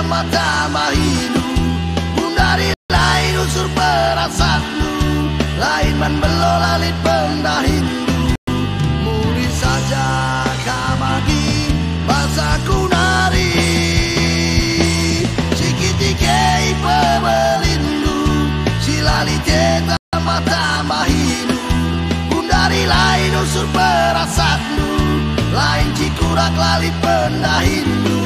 tambah hidup. Pun dari lain unsur perasaanmu, lain man belolalit pendah hindu. Muli saja kamagi basaku nari, sikiti kei pemelindu, silalite tambah hidup. Pun dari lain unsur perasaanmu, lain cikurak lalit pendah hindu.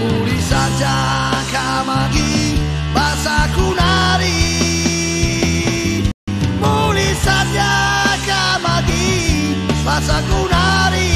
Muli saja kamagi basaku nari, muli saja kamagi basaku nari.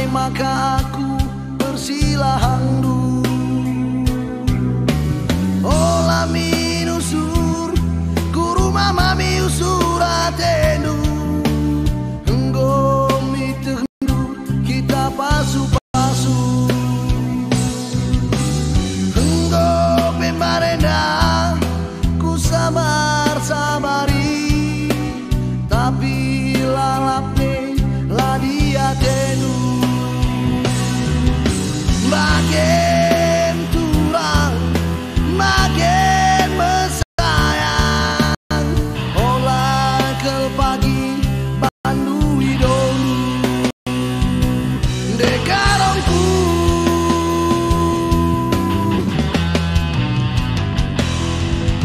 Maka aku persilahangdu ola minusur guru mama mi usur atenu enggo mitehnu kita pasu-pasu enggo pemarenda ku sabar-sabari tapi lalapne la dia tenu. Makin turang, makin mesayang, olah ke pagi bandui dulu dekarongku.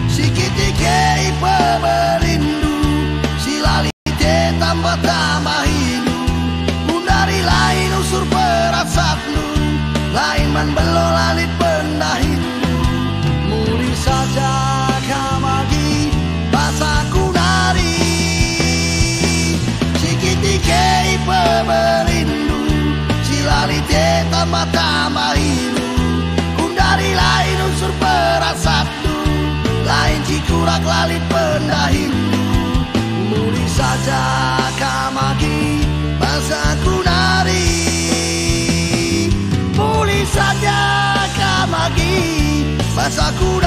Sikiti kei pemerindu, silalite tambah hidup. Pun dari lain unsur perasaanmu, lain man belolalit pendah hindu. Muli saja kamagi basaku nari, sikiti kei pemerindu, silalite tambah hidup. Pun dari lain unsur perasaanmu, lain cikurak lalit pendah hindu. Muli saja kamagi basaku nari, muli saja kamagi basaku